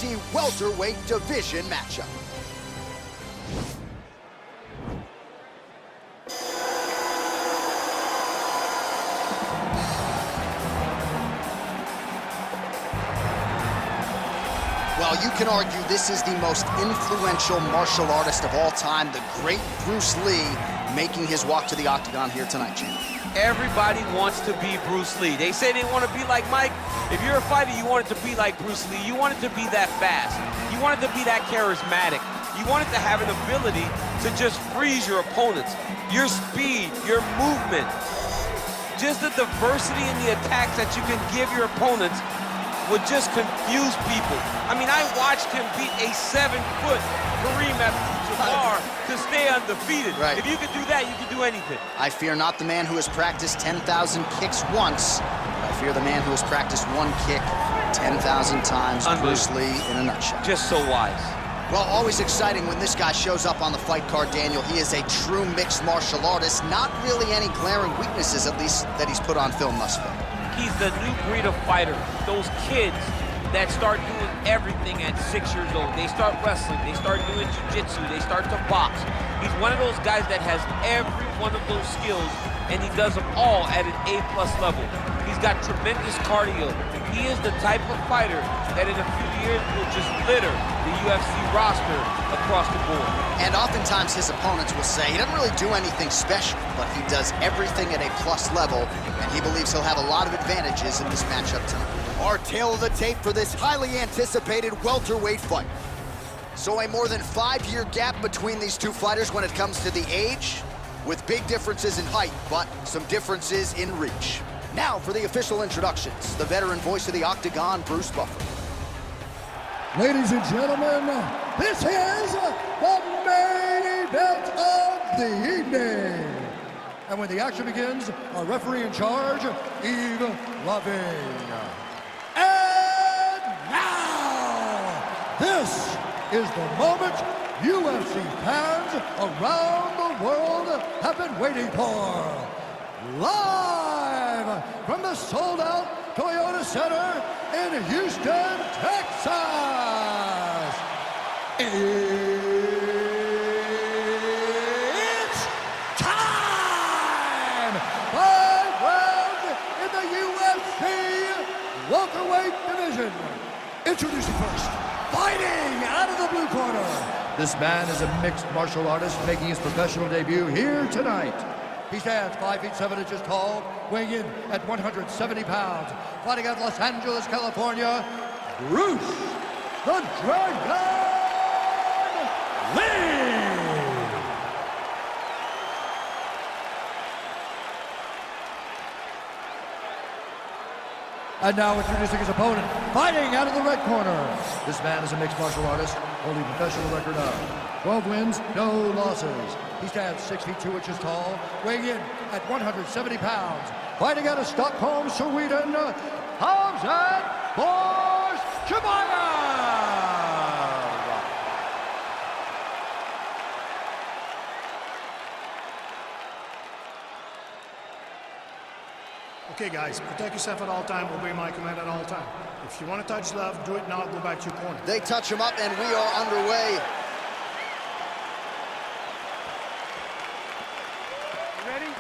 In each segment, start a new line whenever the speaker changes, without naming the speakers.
UFC welterweight division matchup. Well, you can argue this is the most influential martial artist of all time, the great Bruce Lee, making his walk to the octagon here tonight, champ.
Everybody wants to be Bruce Lee. They say they want to be like Mike. If you're a fighter, you want it to be like Bruce Lee. You want it to be that fast. You want it to be that charismatic. You want it to have an ability to just freeze your opponents. Your speed, your movement, just the diversity in the attacks that you can give your opponents would just confuse people. I mean, I watched him beat a 7-foot Kareem Abdul-Jabbar to stay undefeated.
Right.
If you could do that, you could do anything.
I fear not the man who has practiced 10,000 kicks once. I fear the man who has practiced one kick 10,000 times. Bruce Lee in a nutshell.
Just so wise.
Well, always exciting when this guy shows up on the fight card, Daniel. He is a true mixed martial artist. Not really any glaring weaknesses, at least, that he's put on film thus far.
He's the new breed of fighter. Those kids that start doing everything at 6 years old. They start wrestling, they start doing jiu-jitsu, they start to box. He's one of those guys that has every one of those skills, and he does them all at an A+ level. He's got tremendous cardio. He is the type of fighter that in a few years will just litter the UFC roster across the board.
And oftentimes his opponents will say he doesn't really do anything special, but he does everything at a plus level, and he believes he'll have a lot of advantages in this matchup tonight. Our tail of the tape for this highly anticipated welterweight fight. So a more than 5-year gap between these two fighters when it comes to the age, with big differences in height, but some differences in reach. Now for the official introductions, the veteran voice of the Octagon, Bruce Buffer.
Ladies and gentlemen, this is the main event of the evening. And when the action begins, our referee in charge, Yves Loving. And now, this is the moment UFC fans around the world have been waiting for. Live from the sold-out Toyota Center in Houston, Texas. It's time! 5 rounds in the UFC welterweight division. Introducing first, fighting out of the blue corner. This man is a mixed martial artist making his professional debut here tonight. He stands 5 feet 7 inches tall, weighing in at 170 pounds. Fighting out of Los Angeles, California, Bruce the Dragon Lee! And now introducing his opponent, fighting out of the red corner. This man is a mixed martial artist, holding a professional record of 12 wins, no losses. He stands 6 feet 2 inches tall, weighing in at 170 pounds. Fighting out of Stockholm, Sweden, Khamzat Chimaev!
Okay, guys, protect yourself at all time, obey my command at all time. If you want to touch love, do it now, go back to your corner.
They touch him up, and we are underway.
Ready?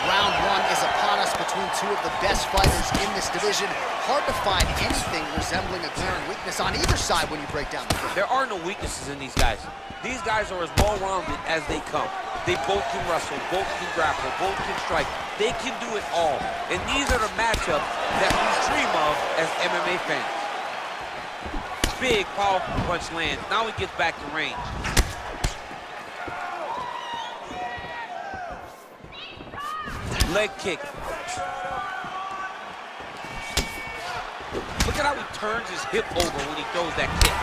Round one is upon us between two of the best fighters in this division. Hard to find anything resembling a glaring weakness on either side when you break down the field.
There are no weaknesses in these guys. These guys are as well-rounded as they come. They both can wrestle, both can grapple, both can strike. They can do it all. And these are the matchups that we dream of as MMA fans. Big, powerful punch lands. Now he gets back to range. Leg kick. Look at how he turns his hip over when he throws that kick.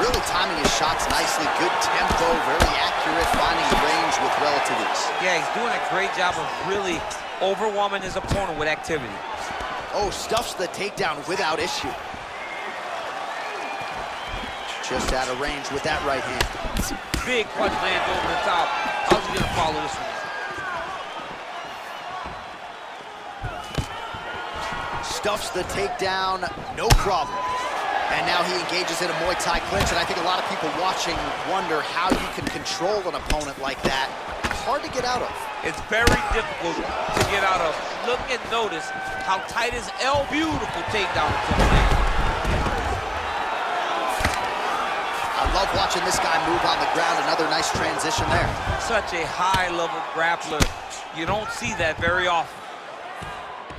Really timing his shots nicely. Good tempo, very accurate, finding range with relative ease.
Yeah, he's doing a great job of really overwhelming his opponent with activity.
Oh, stuffs the takedown without issue. Just out of range with that right hand.
Big punch lands over the top. How's he gonna follow this one?
stuffs the takedown, no problem. And now he engages in a Muay Thai clinch, and I think a lot of people watching wonder how you can control an opponent like that. It's hard to get out of.
It's very difficult to get out of. Look and notice how tight his L. Beautiful takedown attempt.
I love watching this guy move on the ground. Another nice transition there.
Such a high-level grappler. You don't see that very often.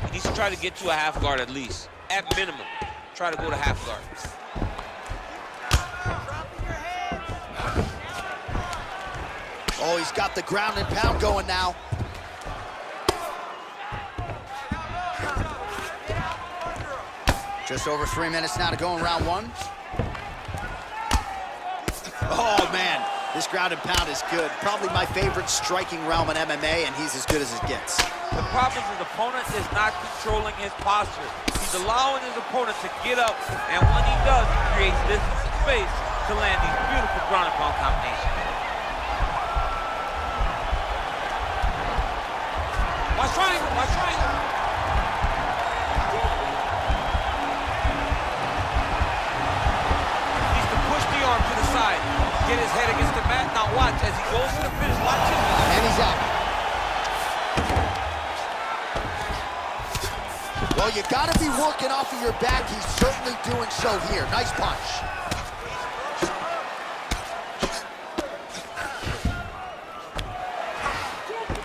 He needs to try to get to a half guard at least. At minimum, try to go to half guard.
Oh, he's got the ground and pound going now. Just over 3 minutes now to go in round one. Oh, man, this ground and pound is good. Probably my favorite striking realm in MMA, and he's as good as it gets.
The problem is his opponent is not controlling his posture. He's allowing his opponent to get up, and when he does, he creates distance and space to land these beautiful ground and pound combinations. Watch triangle, watch triangle. Needs to push the arm to the side. Get his head against the mat. Now watch as he goes to the finish. Watch him.
And he's out. Well, you got to be working off of your back. He's certainly doing so here. Nice punch.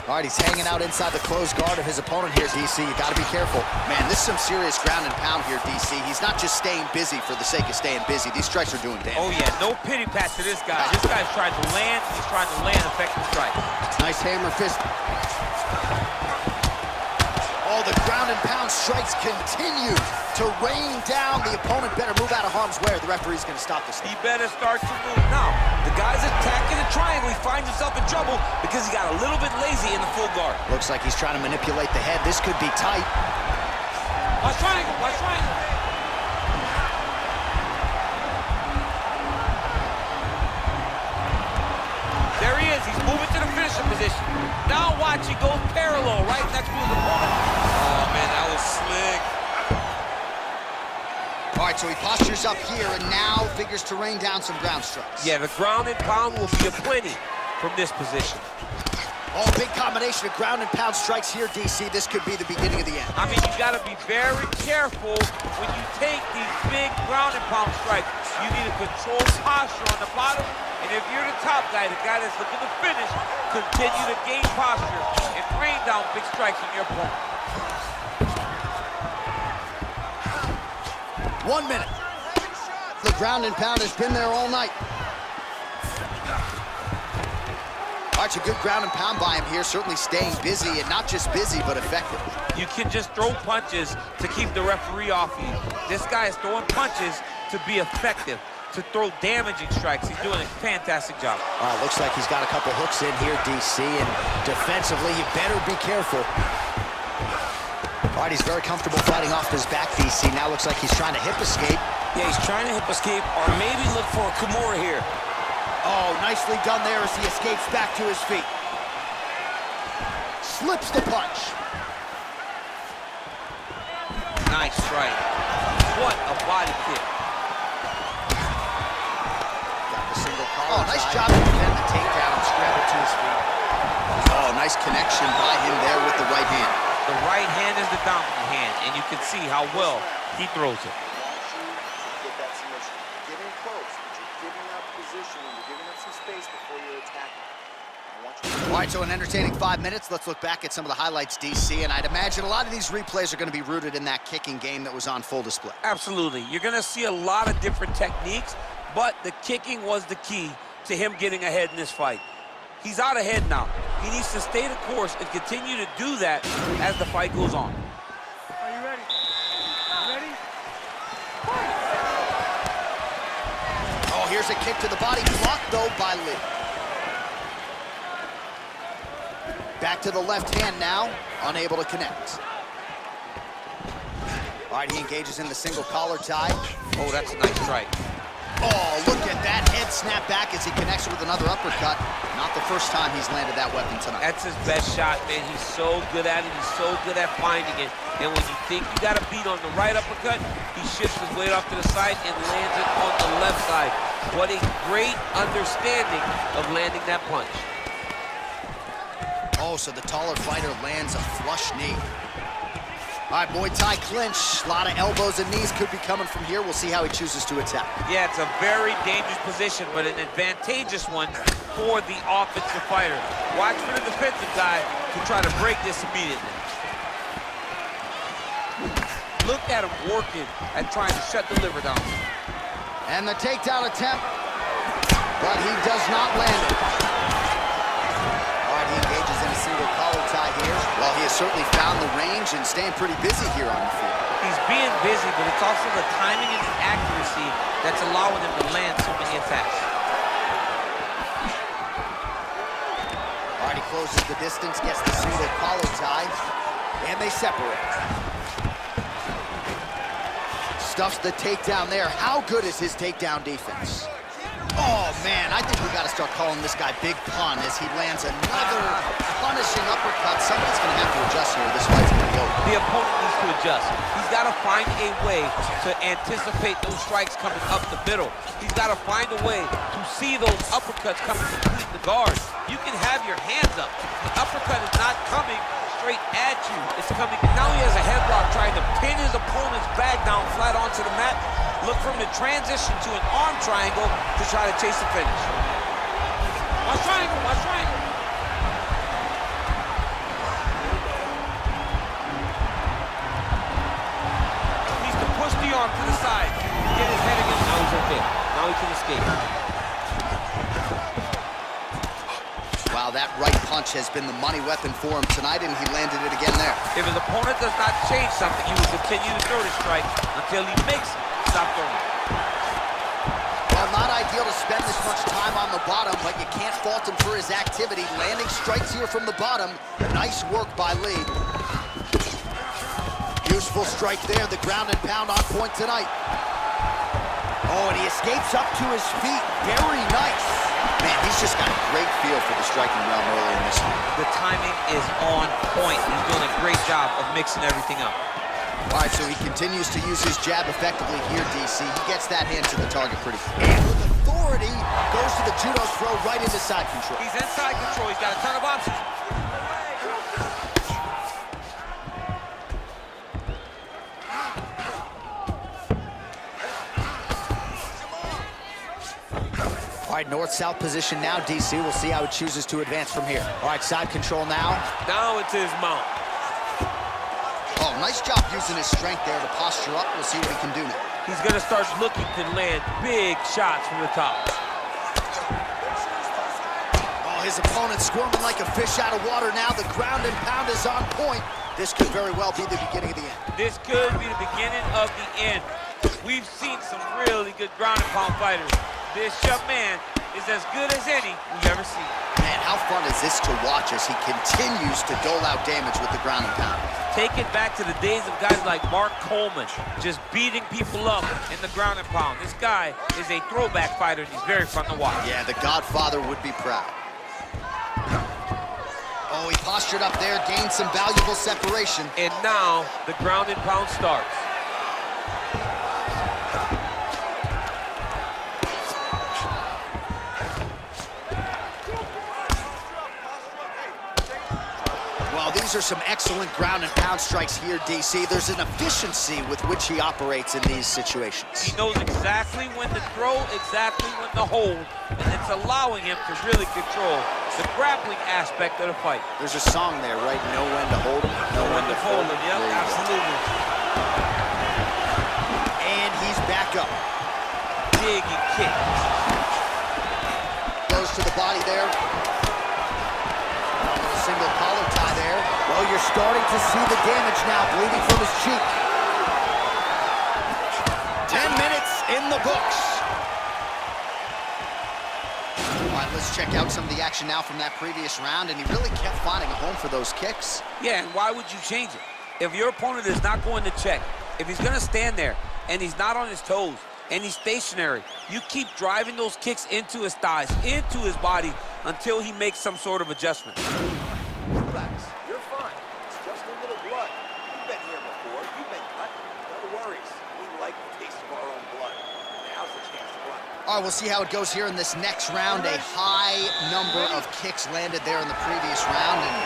All right, he's hanging out inside the closed guard of his opponent here, DC. You got to be careful. Man, this is some serious ground and pound here, DC. He's not just staying busy for the sake of staying busy. These strikes are doing damage.
Oh, yeah, no pity pat to this guy. This guy's trying to land. He's trying to land effective strikes.
Nice hammer fist. Oh, the ground and pound strikes continue to rain down. The opponent better move out of harm's way or the referee's going to stop this thing.
He better start to move. Now, the guy's attacking the triangle. He finds himself in trouble because he got a little bit lazy in the full guard.
Looks like he's trying to manipulate the head. This could be tight.
Watch triangle, watch triangle. There he is. He's moving to the finishing position. Now watch, he goes parallel right next to his opponent. Oh, man, that was slick.
All right, so he postures up here and now figures to rain down some ground strikes.
Yeah, the ground and pound will be aplenty from this position.
Oh, big combination of ground and pound strikes here, DC. This could be the beginning of the end.
I mean, you got to be very careful when you take these big ground and pound strikes. You need to control posture on the bottom. And if you're the top guy, the guy that's looking to finish, continue to gain posture and rain down big strikes on your opponent.
1 minute. The ground and pound has been there all night. All right, so good ground and pound by him here, certainly staying busy, and not just busy, but effective.
You can just throw punches to keep the referee off you. This guy is throwing punches to be effective, to throw damaging strikes. He's doing a fantastic job.
Looks like he's got a couple hooks in here, DC, and defensively, you better be careful. All right, he's very comfortable fighting off his back, DC. Now looks like he's trying to hip escape.
Yeah, he's trying to hip escape or maybe look for a Kimura here.
Oh, nicely done there as he escapes back to his feet. Slips the punch.
Nice strike. What a body kick.
Got the single collar. Oh, nice job to defend the takedown and scramble to his feet. Oh, nice connection by him there with the right hand.
The right hand is the dominant hand, and you can see how well he throws it.
Get that submission. Getting close, but you're giving up position and you're giving up some space before you're attacking.
All right, so an entertaining 5 minutes. Let's look back at some of the highlights, DC, and I'd imagine a lot of these replays are going to be rooted in that kicking game that was on full display.
Absolutely. You're going to see a lot of different techniques, but the kicking was the key to him getting ahead in this fight. He's out ahead now. He needs to stay the course and continue to do that as the fight goes on.
Are you ready? You ready?
Oh, here's a kick to the body, blocked though by Lee. Back to the left hand now, unable to connect. All right, he engages in the single collar tie.
Oh, that's a nice strike.
Oh, look at that head snap back as he connects with another uppercut. Not the first time he's landed that weapon tonight.
That's his best shot, man. He's so good at it. He's so good at finding it. And when you think you got a beat on the right uppercut, he shifts his weight off to the side and lands it on the left side. What a great understanding of landing that punch.
Oh, so the taller fighter lands a flush knee. All right, Muay Thai clinch. A lot of elbows and knees could be coming from here. We'll see how he chooses to attack.
Yeah, it's a very dangerous position, but an advantageous one for the offensive fighter. Watch for the defensive guy to try to break this immediately. Look at him working at trying to shut the liver down.
And the takedown attempt, but he does not land it. All right, he engages in a single collar tie here. Well, he has certainly found the range and staying pretty busy here on the field.
He's being busy, but it's also the timing and the accuracy that's allowing him to land so many attacks.
All right, he closes the distance, gets the single collar tie, and they separate. Stuffs the takedown there. How good is his takedown defense? Oh, man, I think we got to start calling this guy Big Pun as he lands another punishing uppercut. Somebody's going to have to adjust here. This fight's going to go.
The opponent needs to adjust. He's got to find a way to anticipate those strikes coming up the middle. He's got to find a way to see those uppercuts coming between the guards. You can have your hands up. The uppercut is not coming straight at you. It's coming. Now he has a headlock trying to pin his opponent's back down flat onto the mat. Look for him to transition to an arm triangle to try to chase the finish. Watch triangle, watch triangle. Needs to push the arm to the side. Get his head against. Now he's okay. Now he can escape.
Wow, that right punch has been the money weapon for him tonight, and he landed it again there.
If his opponent does not change something, he will continue to throw the strike until he makes it. Stop throwing.
Well, not ideal to spend this much time on the bottom, but you can't fault him for his activity. Landing strikes here from the bottom. Nice work by Lee. Useful strike there. The ground and pound on point tonight. Oh, and he escapes up to his feet. Very nice. Man, he's just got a great feel for the striking realm early in this one.
The timing is on point. He's doing a great job of mixing everything up.
All right, so he continues to use his jab effectively here, DC. He gets that hand to the target pretty. And with authority, goes to the judo throw right into side control.
He's inside control. He's got a ton of options.
All right, north-south position now, DC. We'll see how he chooses to advance from here. All right, side control now.
Now into his mount.
Oh, nice job using his strength there to posture up. We'll see what he can do now.
He's going to start looking to land big shots from the top.
Oh, his opponent squirming like a fish out of water now. The ground and pound is on point. This could very well be the beginning of the end.
This could be the beginning of the end. We've seen some really good ground and pound fighters. This young man is as good as any we've ever seen.
Man, how fun is this to watch as he continues to dole out damage with the ground and pound?
Take it back to the days of guys like Mark Coleman, just beating people up in the ground and pound. This guy is a throwback fighter, and he's very fun to watch.
Yeah, the Godfather would be proud. Oh, he postured up there, gained some valuable separation.
And now the ground and pound starts.
These are some excellent ground and pound strikes here, DC. There's an efficiency with which he operates in these situations.
He knows exactly when to throw, exactly when to hold, and it's allowing him to really control the grappling aspect of the fight.
There's a song there, right? Know when to hold him, know when to fold him.
Yep, absolutely.
And he's back up.
Big and kick.
Goes to the body there. Single collar tie there. Well, you're starting to see the damage now, bleeding from his cheek. 10 minutes in the books. All right, let's check out some of the action now from that previous round, and he really kept finding a home for those kicks.
Yeah, and why would you change it? If your opponent is not going to check, if he's going to stand there and he's not on his toes, and he's stationary. You keep driving those kicks into his thighs, into his body, until he makes some sort of adjustment.
Relax, you're fine. It's just a little blood. You've been here before. You've been cut. No worries. We like the taste of our own blood. Now's the chance to run.
All right, we'll see how it goes here in this next round. A high number of kicks landed there in the previous round, and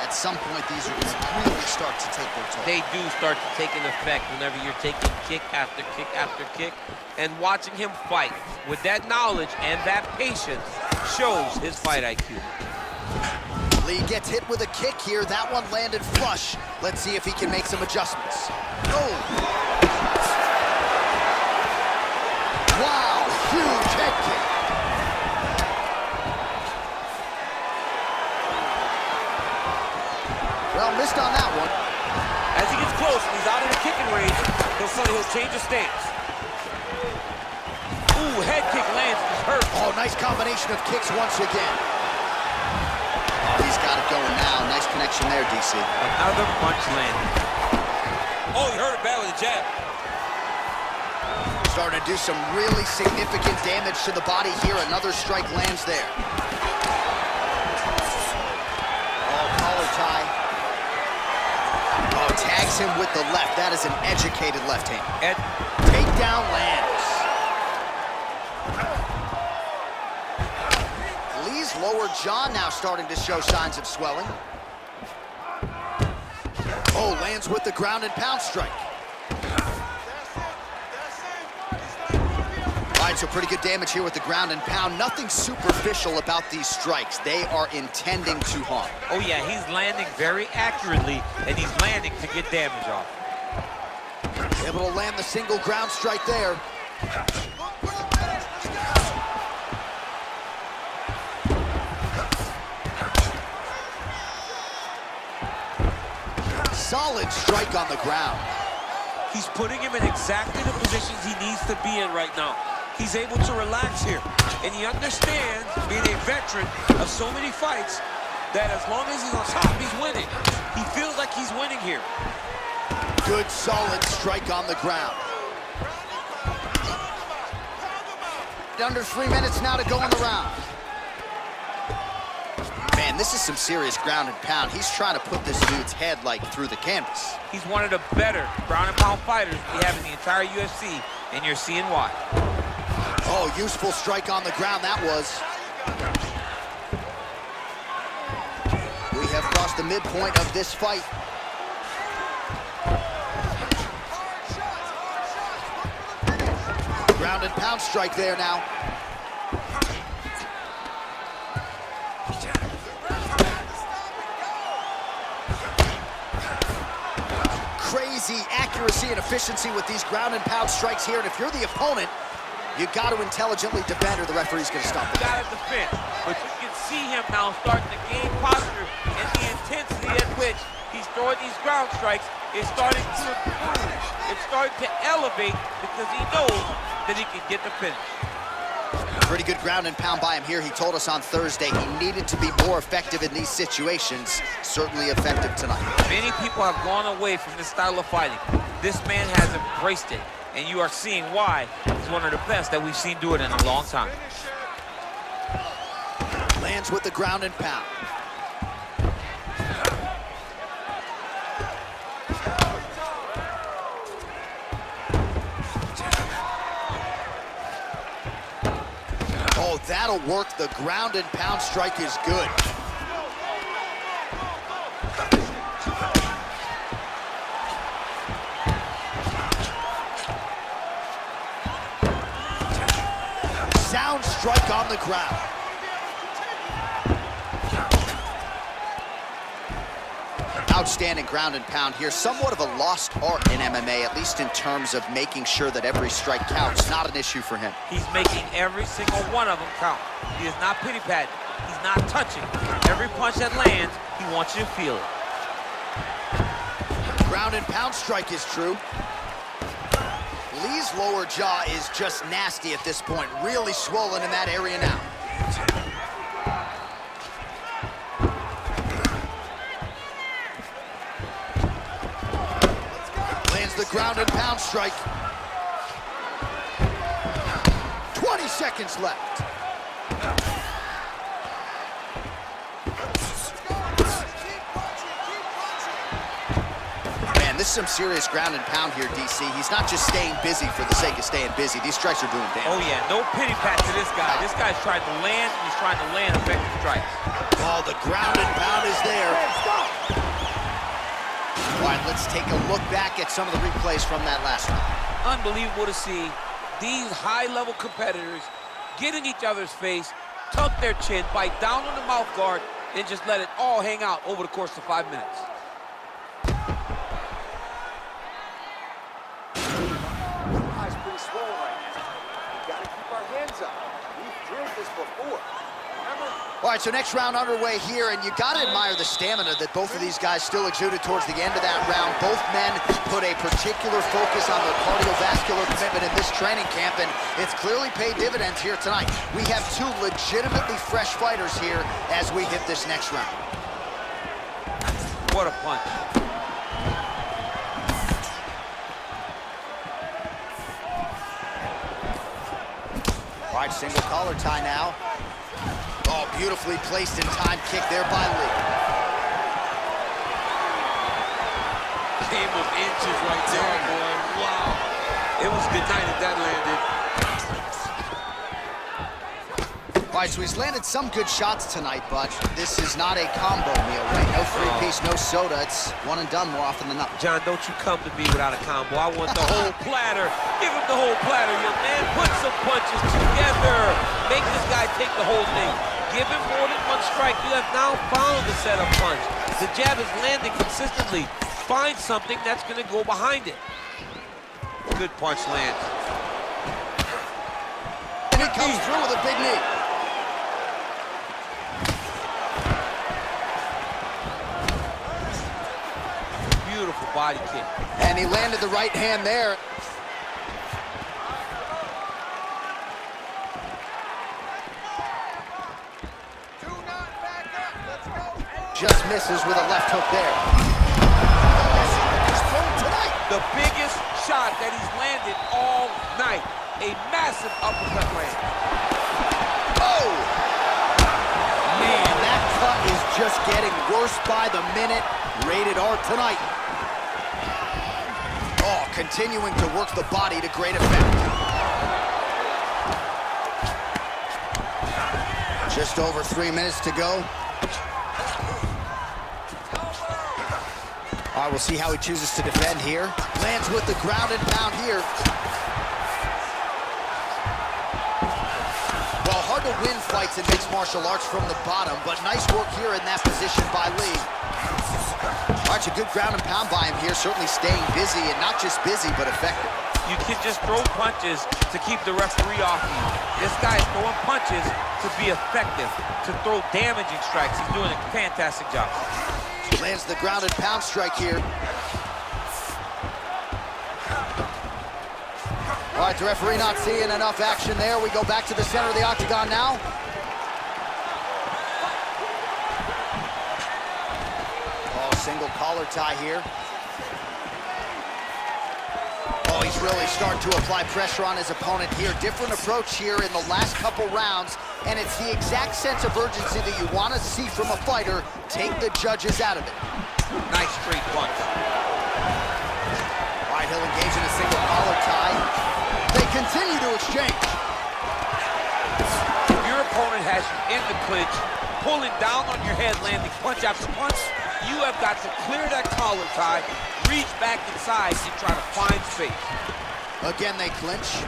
at some point, these are going to really start to take their toll.
They do start to take an effect whenever you're taking kick after kick after kick, and watching him fight with that knowledge and that patience shows his fight IQ.
Lee gets hit with a kick here. That one landed flush. Let's see if he can make some adjustments. Oh! Wow, huge head kick. Well, missed on that one.
As he gets close and he's out of the kicking range, he'll change his stance. Ooh, head kick lands, he's hurt.
Oh, nice combination of kicks once again. Oh, he's got it going now. Nice connection there, DC.
Another punch landed. Oh, he hurt it bad with a jab.
Starting to do some really significant damage to the body here. Another strike lands there. Oh, collar tie. Oh, tags him with the left. That is an educated left hand.
And
Takedown lands. Lee's lower jaw now starting to show signs of swelling. Oh, lands with the ground and pound strike. All right, so pretty good damage here with the ground and pound. Nothing superficial about these strikes. They are intending to harm.
oh yeah, he's landing very accurately, and he's landing to get damage off.
Able to land the single ground strike there. Solid strike on the ground.
He's putting him in exactly the positions he needs to be in right now. He's able to relax here, and he understands, being a veteran of so many fights, that as long as he's on top, he's winning. He feels like he's winning here.
Good, solid strike on the ground. Under 3 minutes now to go in the round. Man, this is some serious ground and pound. He's trying to put this dude's head, like, through the canvas.
He's one of the better ground and pound fighters we have in the entire UFC, and you're seeing why.
Oh, useful strike on the ground that was. We have crossed the midpoint of this fight. Ground and pound strike there now. Crazy accuracy and efficiency with these ground and pound strikes here, and if you're the opponent, you got to intelligently defend or the referee's going to stop it.
You got to defend, but you can see him now starting to gain posture, and the intensity at which he's throwing these ground strikes is starting to improve. It's starting to elevate because he knows that he can get the finish.
Pretty good ground and pound by him here. He told us on Thursday he needed to be more effective in these situations. Certainly effective tonight.
Many people have gone away from this style of fighting. This man has embraced it, and you are seeing why he's one of the best that we've seen do it in a long time.
Lands with the ground and pound. Oh, that'll work. The ground and pound strike is good. Sound strike on the ground. Outstanding ground and pound here. Somewhat of a lost art in MMA, at least in terms of making sure that every strike counts. Not an issue for him.
He's making every single one of them count. He is not pity-patting. He's not touching. Every punch that lands, he wants you to feel it.
Ground and pound strike is true. Lee's lower jaw is just nasty at this point. Really swollen in that area now. Lands the ground and pound strike. seconds left. Man, this is some serious ground and pound here, DC. He's not just staying busy for the sake of staying busy. These strikes are doing damage.
Oh, yeah, no pity pat to this guy. This guy's trying to land, and he's trying to land effective strikes.
Oh, the ground and pound is there. All right, let's take a look back at some of the replays from that last round.
Unbelievable to see these high-level competitors get in each other's face, tuck their chin, bite down on the mouth guard, and just let it all hang out over the course of 5 minutes.
Eyes pretty swollen right now. We gotta keep our hands up. We've drilled this before. Remember?
All right, so next round underway here, and you got to admire the stamina that both of these guys still exuded towards the end of that round. Both men put a particular focus on their cardiovascular commitment in this training camp, and it's clearly paid dividends here tonight. We have two legitimately fresh fighters here as we hit this next round.
What a punch.
All right, single collar tie now. Oh, beautifully placed and timed kick there by Lee.
Game of inches right there, boy. Wow. It was good night if that landed.
All right, so he's landed some good shots tonight, but this is not a combo meal, right? No three-piece, no soda. It's one and done more often than not.
John, don't you come to me without a combo. I want the whole platter. Give him the whole platter, young man. Put some punches together. Make this guy take the whole thing. Give him more than one strike. You have now found the setup punch. The jab is landing consistently. Find something that's going to go behind it. Good punch lands.
And he comes through with a big knee.
Beautiful body kick.
And he landed the right hand there. Just misses with a left hook there.
The biggest shot that he's landed all night. A massive uppercut land.
Oh! Man, that cut is just getting worse by the minute. Rated R tonight. Oh, continuing to work the body to great effect. Just over 3 minutes to go. All right, we'll see how he chooses to defend here. Lands with the ground and pound here. Well, hard to win fights in mixed martial arts from the bottom, but nice work here in that position by Lee. All right, a good ground and pound by him here, certainly staying busy, and not just busy, but effective.
You can just throw punches to keep the referee off you. This guy is throwing punches to be effective, to throw damaging strikes. He's doing a fantastic job.
Lands the ground and pound strike here. All right, the referee not seeing enough action there. We go back to the center of the octagon now. Oh, single collar tie here. Oh, he's really starting to apply pressure on his opponent here. Different approach here in the last couple rounds, and it's the exact sense of urgency that you want to see from a fighter. Take the judges out of it.
Nice straight punch.
All right, he'll engage in a single collar tie. They continue to exchange.
If your opponent has you in the clinch, pulling down on your head, landing punch after punch, you have got to clear that collar tie, reach back inside, and try to find space.
Again, they clinch.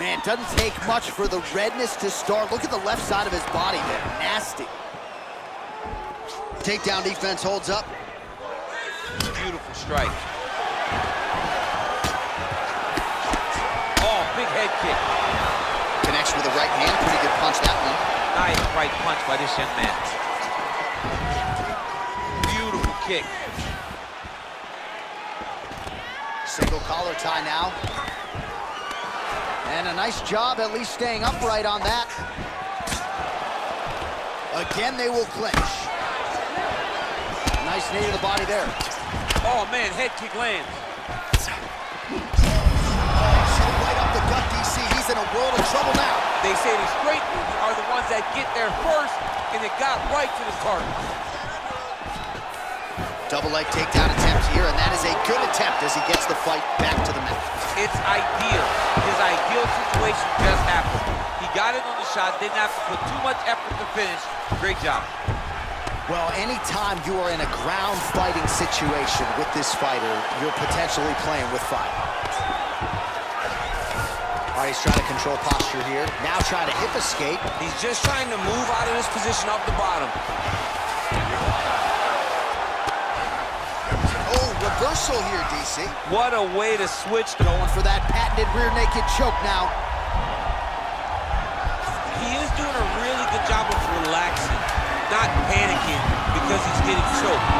Man, doesn't take much for the redness to start. Look at the left side of his body there. Nasty. Takedown defense holds up.
Beautiful strike. Oh, big head kick.
Connects with the right hand. Pretty good punch, that one.
Nice right punch by this young man. Beautiful kick.
Single collar tie now. And a nice job at least staying upright on that. Again, they will clinch. Nice knee to the body there.
Oh, man, head kick lands.
Right up the gut, DC. He's he's in a world of trouble now.
They say the straight moves are the ones that get there first, and it got right to the target.
Double leg takedown attempt here, and that is a good attempt as he gets the fight back to the mat.
It's ideal. His ideal situation just happened. He got it on the shot, didn't have to put too much effort to finish. Great job.
Well, anytime you are in a ground fighting situation with this fighter, you're potentially playing with fire. All right, he's trying to control posture here. Now trying to hip escape.
He's just trying to move out of this position off the bottom.
Oh, reversal here, DC.
What a way to switch.
Going for that patented rear naked choke now.
He is doing a really good job of relaxing, not panicking because he's getting choked.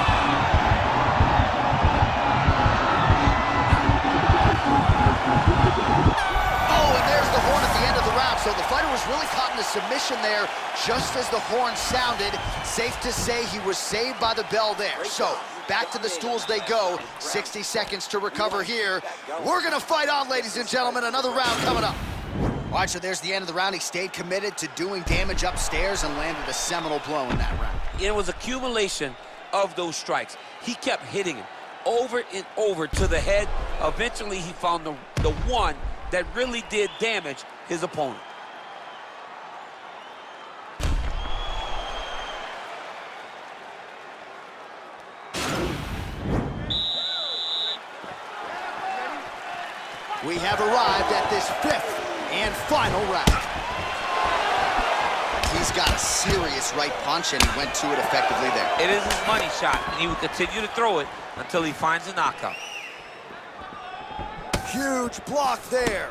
Oh, and there's the horn at the end of the round. So the fighter was really caught in a submission there just as the horn sounded. Safe to say he was saved by the bell there. So back to the stools they go. 60 seconds to recover here. We're gonna fight on, ladies and gentlemen. Another round coming up. All right, so there's the end of the round. He stayed committed to doing damage upstairs and landed a seminal blow in that round.
It was accumulation of those strikes. He kept hitting him over and over to the head. Eventually, he found the one that really did damage his opponent.
We have arrived at this fifth and final round. He's got a serious right punch, and he went to it effectively there.
It is his money shot, and he will continue to throw it until he finds a knockout.
Huge block there.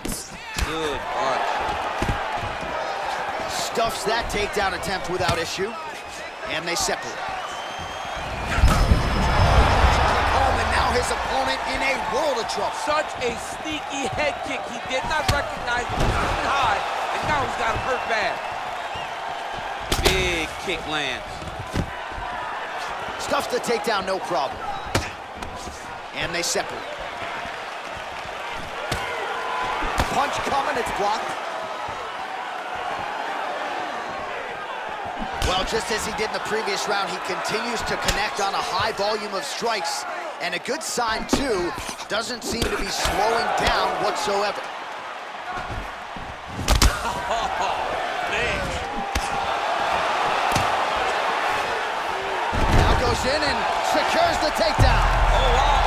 Good punch.
Stuffs that takedown attempt without issue, and they separate. And now his opponent in a world of trouble.
Such a sneaky head kick. He did not recognize it was coming high, and now he's got him hurt bad. Big kick lands.
Stuffs the takedown, no problem. And they separate. Punch coming, it's blocked. Well, just as he did in the previous round, he continues to connect on a high volume of strikes. And a good sign, too, doesn't seem to be slowing down whatsoever.
Oh, man.
Now goes in and secures the takedown.
Oh, wow,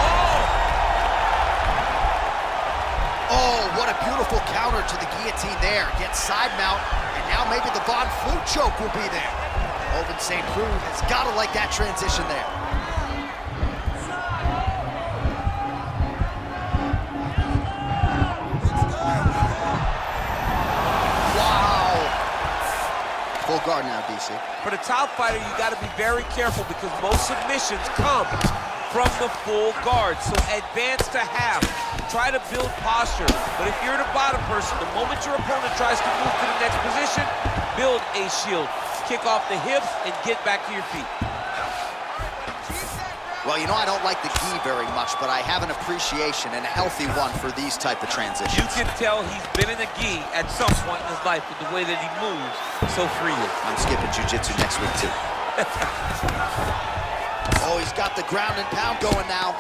Oh, what a beautiful counter to the guillotine there. Gets side mount, and now maybe the Von Flue choke will be there. Oven St. Preux has got to like that transition there. Wow. Full guard now, DC.
For the top fighter, you got to be very careful because most submissions come from the full guard. So advance to half. Try to build posture. But if you're the bottom person, the moment your opponent tries to move to the next position, build a shield. Kick off the hips and get back to your feet.
Well, you know, I don't like the gi very much, but I have an appreciation and a healthy one for these type of transitions.
You can tell he's been in a gi at some point in his life with the way that he moves so freely.
I'm skipping jiu-jitsu next week, too. Oh, he's got the ground and pound going now.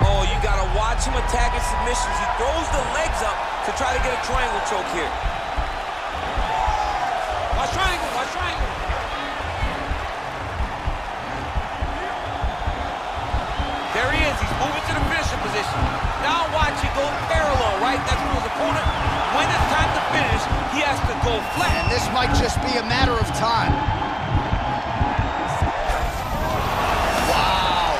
Oh, you got to watch him attacking submissions. He throws the legs up to try to get a triangle choke here. Watch triangle, watch triangle. There he is, he's moving to the finishing position. Now watch, he goes parallel, right? That's for his opponent. When it's time to finish, he has to go flat.
And this might just be a matter of time. Wow.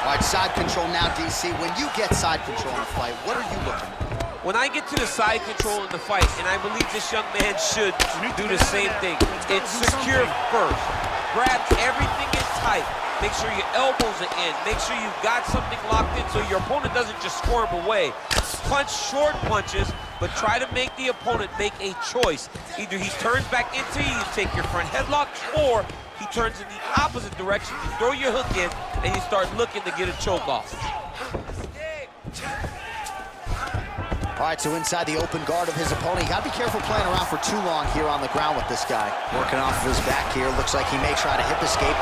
All right, side control now, DC. When you get side control in a fight, what are you looking for?
When I get to the side control in the fight, and I believe this young man should do the same thing, it's secure first. Grab everything in tight. Make sure your elbows are in. Make sure you've got something locked in so your opponent doesn't just squirm away. Punch short punches, but try to make the opponent make a choice. Either he turns back into you, take your front headlock, or he turns in the opposite direction. You throw your hook in, and you start looking to get a choke off.
All right, so inside the open guard of his opponent. You got to be careful playing around for too long here on the ground with this guy. Working off of his back here. Looks like he may try to hip escape.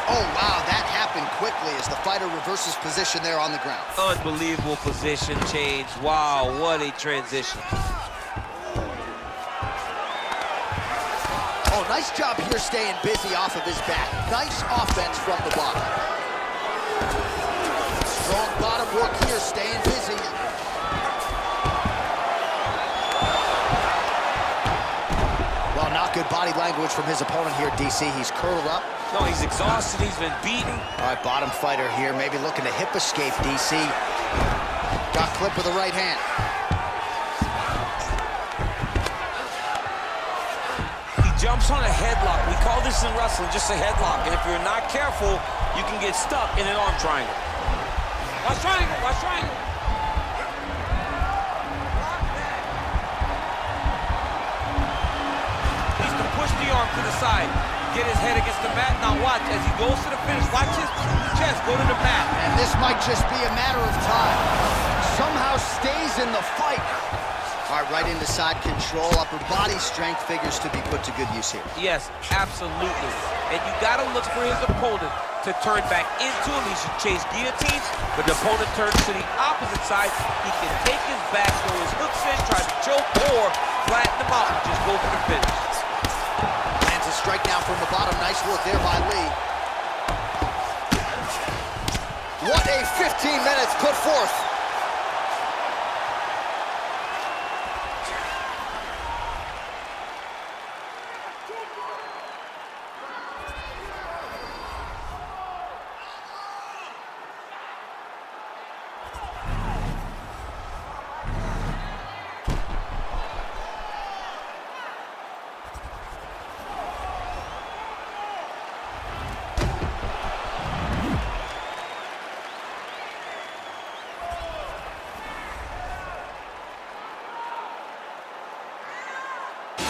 Oh, wow, that happened quickly as the fighter reverses position there on the ground.
Unbelievable position change. Wow, what a transition.
Oh, nice job here staying busy off of his back. Nice offense from the bottom. Strong bottom work here, staying busy. Well, not good body language from his opponent here, DC. He's curled up.
No, he's exhausted. He's been beaten.
All right, bottom fighter here, maybe looking to hip escape, DC. Got clipped with the right hand.
He jumps on a headlock. We call this in wrestling just a headlock. And if you're not careful, you can get stuck in an arm triangle. Watch triangle, watch triangle. Needs to push the arm to the side. Get his head against the mat. Now watch, as he goes to the finish, watch his chest go to the mat.
And this might just be a matter of time. Somehow stays in the fight. All right, right into side control. Upper body strength figures to be put to good use here.
Yes, absolutely. And you got to look for his opponent to turn back into him. He should chase guillotines, but the opponent turns to the opposite side. He can take his back, throw his hooks in, try to choke, or flatten him out and just go for the finish.
Lands a strike now from the bottom. Nice work there by Lee. What a 15 minutes put forth.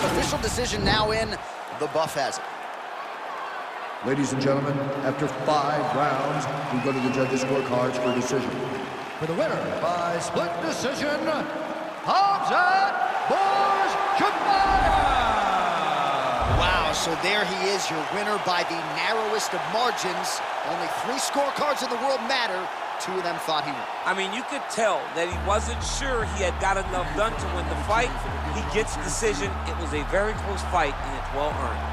Official decision now in. The buff has it.
Ladies and gentlemen, after 5 rounds, we go to the judges' scorecards for a decision. For the winner by split decision, Khamzat Chimaev!
Wow, so there he is, your winner by the narrowest of margins. Only 3 scorecards in the world matter. 2 of them thought he won.
I mean, you could tell that he wasn't sure he had got enough done to win the fight. He gets the decision. It was a very close fight, and it's well earned.